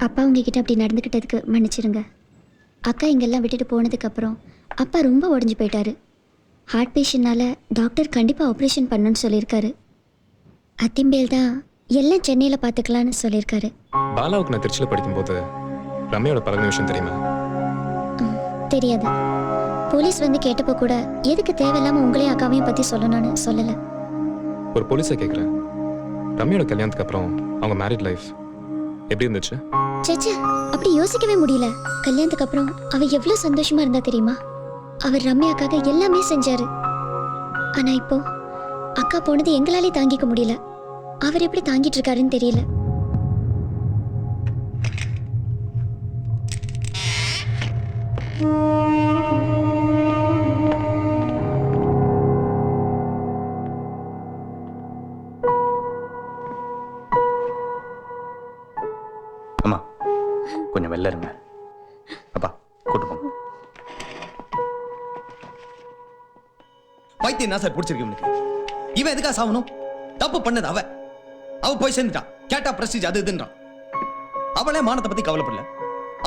அப்பா உங்ககிட்ட அப்படி நடந்துக்கிட்டதுக்கு மன்னிச்சிருங்க. அக்கா இங்கெல்லாம் விட்டுட்டு போனதுக்கப்புறம் அப்பா ரொம்ப உடஞ்சி போயிட்டாரு. ஹார்ட் பேஷண்ட்னால டாக்டர் கண்டிப்பாக ஆப்ரேஷன் பண்ணணும்னு சொல்லியிருக்காரு. அத்திம்பேல் தான் எல்லாம் சென்னையில் பார்த்துக்கலான்னு சொல்லியிருக்காரு. பாலாவுக்கு நான் திருச்சியில் படிக்கும்போது ரம்யாவோட பழகின விஷயம் தெரியுமா? தெரியாது. போலீஸ் வந்து கேட்டப்போ கூட எதுக்கு தேவையில்லாமல் உங்களையும் அக்காவையும் பற்றி சொல்லணும்னு சொல்லலை. ஒரு போலீஸை கேட்குறேன், ரம்யாவோட கல்யாணத்துக்கு அப்புறம் அவங்க மேரிட் லைஃப் எப்படி இருந்துச்சு? சேச்சே, அப்படி யோசிக்கவே முடியல. கல்யாணத்துக்கு அப்புறம் அவ எவ்வளவு சந்தோஷமா இருந்தா தெரியுமா? அவர் ரம்யாக்காக எல்லாமே செஞ்சாரு. ஆனா இப்போ அக்கா போனது எங்களாலே தாங்கிக்க முடியல. அவர் எப்படி தாங்கிட்டு இருக்காருன்னு தெரியல. அம்மா கொஞ்சம் வெளில இருங்க. அப்பா கூட்டு போங்க. பைத்தியம் என்ன சார் பிடிச்சிருக்கு இவனுக்கு? இவன் எதுக்கா சாவணும்? தப்பு பண்ணது அவ போய் சேர்ந்துட்டான். கேட்டா பிரஸ்டீஜ் அது இதுன்றான். அவளே மானத்தை பத்தி கவலைப்படல.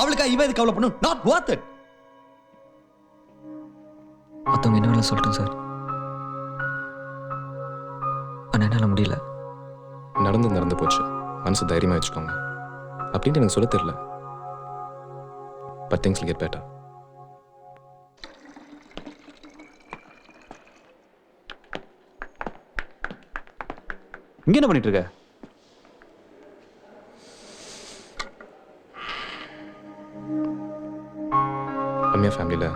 அவளுக்கா இவன் எது கவலைப்படணும்? Not worth it. மற்றவங்க என்ன வேலை சொல்லட்டும் சார், ஆனால் என்னால் முடியல. நடந்து போச்சு, மனசு தைரியமாக வச்சுக்கோங்க அப்படின்ட்டு எனக்கு சொல்ல தெரியல. But things will get better. இங்க என்ன பண்ணிட்டு இருக்க? ரம்யா ஃபேமிலியில்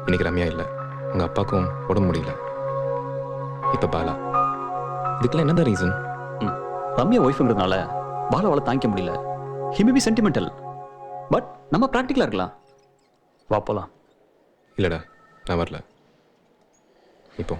இன்னைக்கு ரம்யா இல்லை. உங்கள் அப்பாவுக்கும் உடம்பு முடியல. இப்போ பாலா. இதுக்கெல்லாம் என்னதான் ரீசன்? ரம்யா ஒய்ஃப்ங்கிறதுனால பாலாவால் தாங்கிக்க முடியல. He may be sentimental, but நம்ம ப்ராக்டிக்கலாக இருக்கலாம். வா போலாம். இல்லைடா, நான் வரல. இப்போ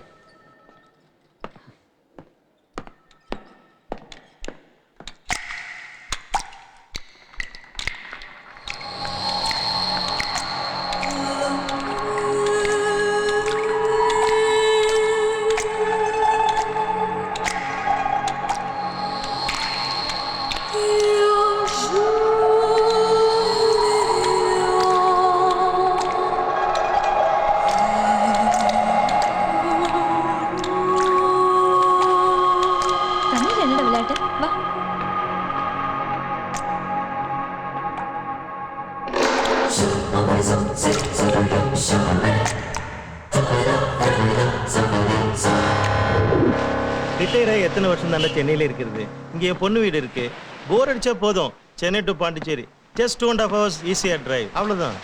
ரிட்டையர் ஆகி எத்தனை வருஷம் தானே சென்னையில இருக்கிறது. இங்கே என் பொண்ணு வீடு இருக்கு. போர் அடிச்சா போதும், Chennai to Pondicherry just 2.5 hours ஈஸியா டிரைவ், அவ்வளவுதான்.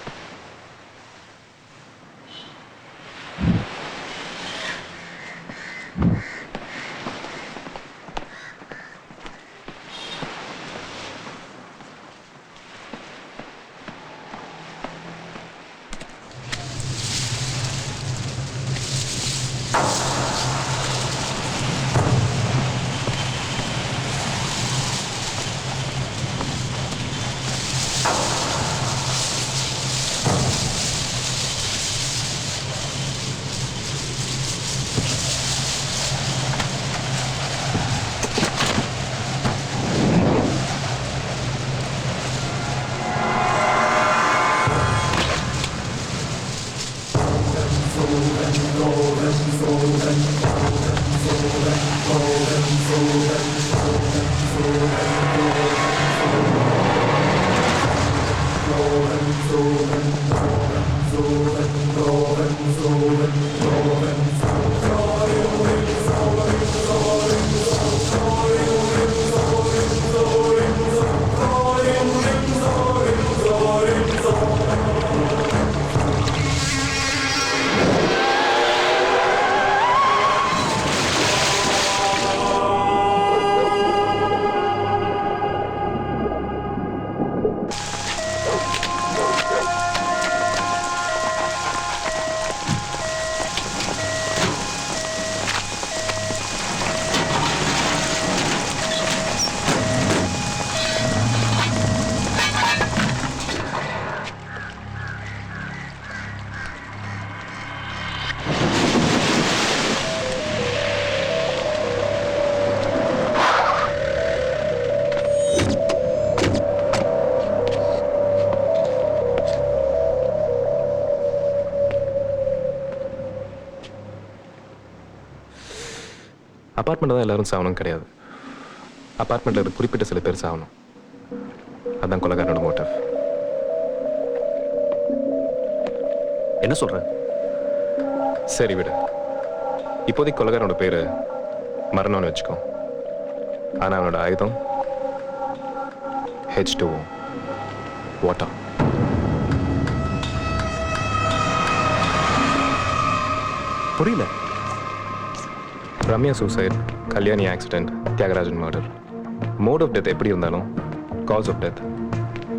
அப்பார்ட்மெண்ட்டில் தான் எல்லாரும் சாகணும் கிடையாது. அப்பார்ட்மெண்ட்டில் இருக்கிற குறிப்பிட்ட சில பேர் சாகணும். அதான் கொலைகாரனோட மோட்டிவ். என்ன சொல்ற? சரி விடு. இப்போதைக்கு கொலைகாரனோட பேர் மரணம்னு வச்சுக்கோ. ஆனால் அவனோட ஆயுதம் H2O, வாட்டர். புரியல. Ramya suicide, Kalyani accident, Thyagarajan murder. Mode of death எப்படி இருந்தாலும் காஸ் ஆஃப் டெத்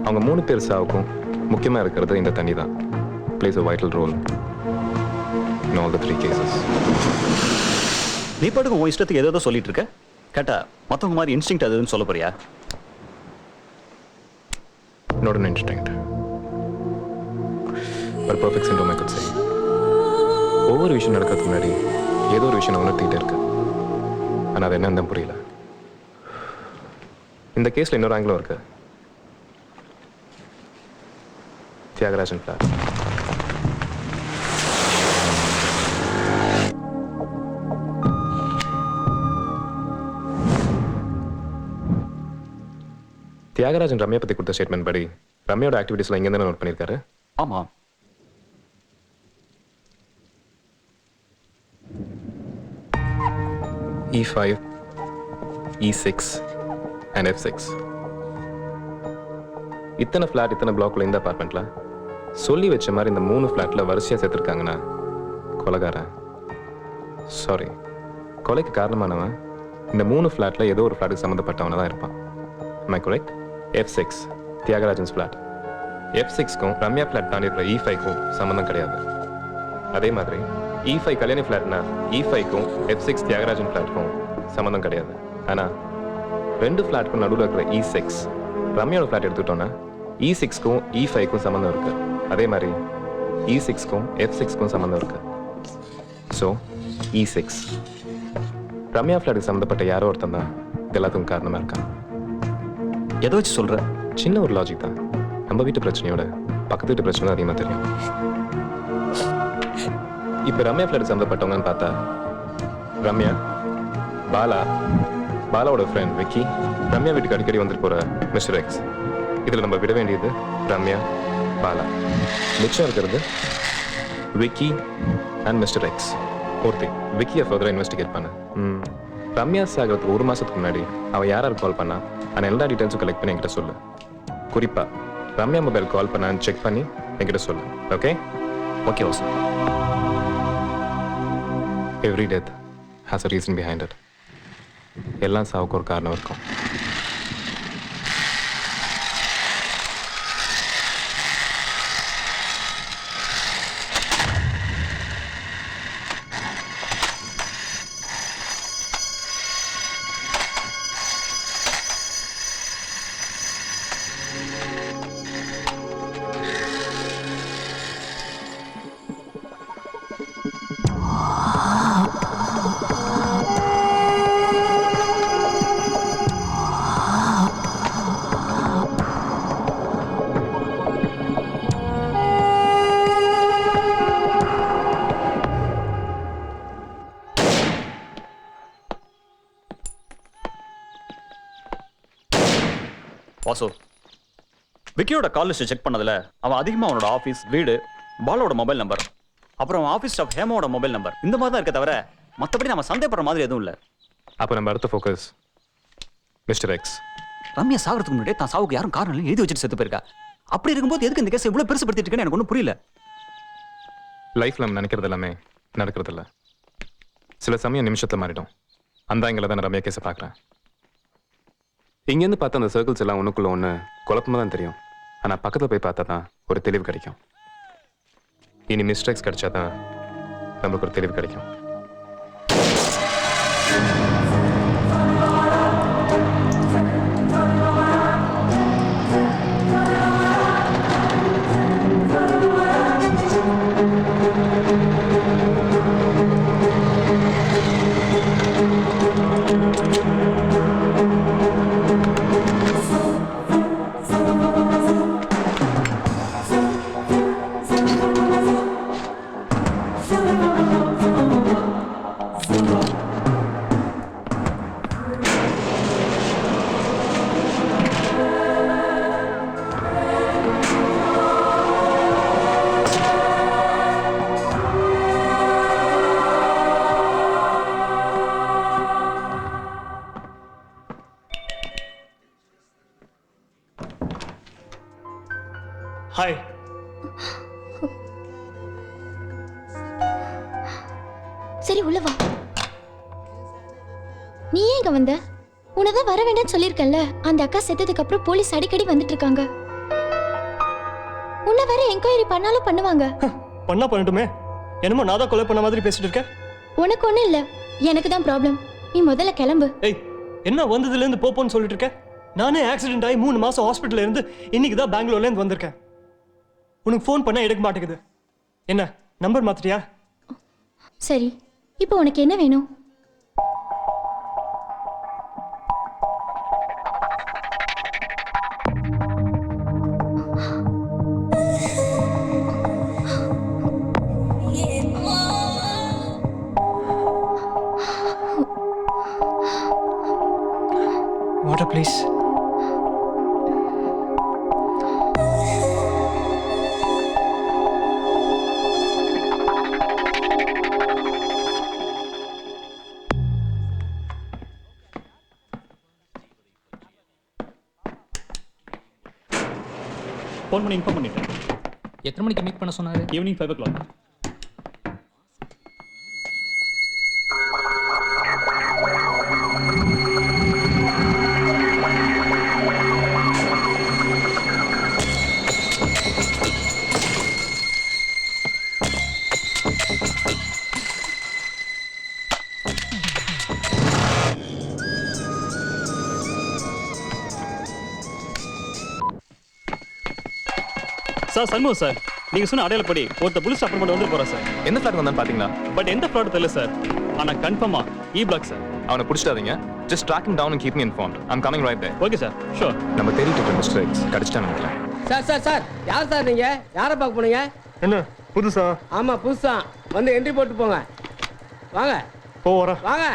அவங்க 3 பேர் சாவுக்கும் முக்கியமாக இருக்கிறது இந்த தண்ணி தான். Plays a vital role in all the 3 cases. நீ பாட்டுக்கு உன் இஷ்டத்துக்கு ஏதோ சொல்லிட்டு இருக்க. கேட்டா மற்றவங்க மாதிரி இன்ஸ்டிங் அதுன்னு சொல்ல போறியா? Not an instinct, but perfect syndrome, I could say. ஒவ்வொரு விஷயம் நடக்கிறதுக்கு முன்னாடி ஏதோ ஒரு விஷயம் உணர்த்திக்கிட்டே இருக்கு. ஆனால் அது என்னன்னு தான் புரியல. இந்த கேஸில் இன்னொரு ஆங்கிலும் இருக்கு. தியாகராஜன் பிளாட். தியாகராஜன் ரம்யா பற்றி கொடுத்த ஸ்டேட்மெண்ட் படி ரம்யாவோட ஆக்டிவிட்டீஸ்லாம் இங்கே தானே நோட் பண்ணியிருக்காரு. ஆமா. E5, E6 and F6. இத்தனை ஃப்ளாட் இத்தனை பிளாக்ல இந்த அப்பார்ட்மெண்ட்ல சொல்லி வச்ச மாதிரி இந்த 3 ஃப்ளாட்ல வரிசையாக சேர்த்துருக்காங்கன்னா கொலைகாரன் சாரி கொலைக்கு காரணமானவன் இந்த 3 ஃப்ளாட்ல ஏதோ ஒரு ஃப்ளாட்டுக்கு சம்மந்தப்பட்டவன தான் இருப்பான். Am I correct? F6 Thiyagarajan's flat. F6க்கும் ரம்யா ஃப்ளாட் தாண்டி இருக்கிற E5க்கும் சம்மந்தம் கிடையாது. அதே மாதிரி E5 கல்யாணி ஃப்ளாட்னா E5க்கும் F6 தியாகராஜன் ஃப்ளாட்க்கும் சம்மந்தம் கிடையாது. ஆனால் 2 ஃப்ளாட்க்கும் நடுவில் இருக்கிற E6 ரம்யாவோட ஃப்ளாட் எடுத்துட்டோன்னா E6க்கும் E5க்கும் சம்மந்தம் இருக்கு. அதே மாதிரி E6க்கும் F6க்கும் சம்மந்தம் இருக்கு. ஸோ E6 ரம்யா ஃப்ளாட்டுக்கு சம்மந்தப்பட்ட யாரோ ஒருத்தன் தான் இது எல்லாத்துக்கும் காரணமாக இருக்கான். எதை வச்சு சொல்ற? சின்ன ஒரு லாஜிக் தான். நம்ம வீட்டு பிரச்சனையோட பக்கத்து வீட்டு பிரச்சனை தான் அதிகமாக தெரியும். இப்போ ரம்யா ஃப்ளாட் சம்மந்தப்பட்டவங்கன்னு பார்த்தா ரம்யா, பாலா, பாலாவோட ஃப்ரெண்ட் விக்கி, ரம்யா வீட்டுக்கு அடிக்கடி வந்துட்டு போகிற மிஸ்டர் எக்ஸ். இதில் நம்ம விட வேண்டியது ரம்யா, பாலா. மிச்சம் இருக்கிறது விக்கி அண்ட் மிஸ்டர் எக்ஸ். ஒருத்தி விக்கியை ஃபர்தராக இன்வெஸ்டிகேட் பண்ண. ரம்யா சாகிறதுக்கு 1 மாதத்துக்கு முன்னாடி அவள் யாராருக்கு கால் பண்ணா ஆனால் எல்லா டீட்டெயில்ஸும் கலெக்ட் பண்ணி என்கிட்ட சொல்லு. குறிப்பாக ரம்யா மொபைல் கால் பண்ணான்னு செக் பண்ணி என்கிட்ட சொல்லு. Okay? Okay Vasu. Every death has a reason behind it. எல்லாம் சாவுக்கு ஒரு காரணம் இருக்கும். வாசு, விக்கியோட கால் லிஸ்ட் செக் பண்ணதுல அவன் அதிகமாக அவனோட ஆஃபீஸ், வீடு, பாலோட மொபைல் நம்பர், அப்புறம் ஆஃபீஸ் ஸ்டாஃப் ஹேமாவோட மொபைல் நம்பர் இந்த மாதிரி தான் இருக்க தவிர மற்றபடி நம்ம சந்தேகப்படுற மாதிரி எதுவும் இல்லை. அப்போ நம்ம அடுத்த ஃபோக்கஸ் மிஸ்டர் எக்ஸ். ரம்யா சாகிறதுக்கு முன்னாடி தான் சாவுக்கு யாரும் காரணம் இல்லை எழுதி வச்சுட்டு செத்து போயிருக்கா. அப்படி இருக்கும்போது எதுக்கு இந்த கேஸ் இவ்வளோ பெருசுப்படுத்திட்டு இருக்கேன்னு எனக்கு ஒன்றும் புரியல. லைஃப்ல நம்ம நினைக்கிறது எல்லாமே நடக்கிறதில்ல. சில சமயம் நிமிஷத்தில் மாறிடும். அந்த இங்கே தான் ரம்யா கேஸை பார்க்குறேன். இங்கேருந்து பார்த்தா அந்த சர்க்கிள்ஸ் எல்லாம் ஒன்றுக்குள்ள ஒன்று குழப்பமாக தான் தெரியும். ஆனால் பக்கத்தில் போய் பார்த்தா தான் ஒரு தெளிவு கிடைக்கும். இனி மிஸ்டேக்ஸ் கிடைச்சா தான் நம்மளுக்கு ஒரு தெளிவு கிடைக்கும். ஹாய். சரி உள்ள வா. நீ ஏன் இங்க வந்த? உனதான் வர வேண்டாம்னு சொல்லியிருக்கேன்ல. அந்த அக்கா செத்ததுக்கு அப்புறம் போலீஸ் அடிக்கடி வந்துட்டு இருக்காங்க. உன்னை வேற என்கொயரி பண்ணாலும் பண்ணுவாங்க. பண்ணா பண்ணட்டுமே. என்னமோ நான் தான் கொலை பண்ண மாதிரி பேசிட்டு இருக்கேன். உனக்கு ஒண்ணும் இல்ல, எனக்கு தான் ப்ராப்ளம். நீ முதல்ல கிளம்பு. ஏய், என்ன வந்ததுல இருந்து போப்போன்னு சொல்லிட்டு இருக்க? நானே ஆக்சிடென்ட் ஆகி 3 மாசம் ஹாஸ்பிட்டல்ல இருந்து இன்னைக்கு தான் பெங்களூர்ல இருந்து வந்திருக்கேன். உனக்கு ஃபோன் பண்ணா எடுக்க மாட்டேங்குது. என்ன நம்பர் மாத்திட்டியா? சரி, இப்போ உனக்கு என்ன வேணும்? Water please. ஃபோன் பண்ணி இன்ஃபார்ம் பண்ணிட்டேன். எத்தனை மணிக்கு மீட் பண்ண சொன்னாரு? Evening 5 o'clock. Sir Shanmugam sir, நீங்க சொன்ன அடையாளப்படி ஒருத்த புலிஸ் அப்பார்ட்மெண்ட் வந்து போறா சார். எந்த ஃபிளாட் வந்தான்னு பாத்தீங்களா? பட் எந்த ஃப்ளாட் தெரியல சார். ஆனா கன்ஃபார்மா இ பிளாக் சார். அவனை பிடிச்சிட்டாதீங்க. Just track him down and keep me informed. I'm coming right there. Okay sir, sure. நம்ம தேடிட்டு இருக்க மிஸ்டர் எக்ஸ் கடிச்சிட்டான்னு நினைக்கிறேன். சார் யார் சார் நீங்க? யாரை பார்க்க போனீங்க? என்ன புதுசா? ஆமா புதுசா. வந்து என்ட்ரி போட்டு போங்க. வாங்க போறா. வாங்க.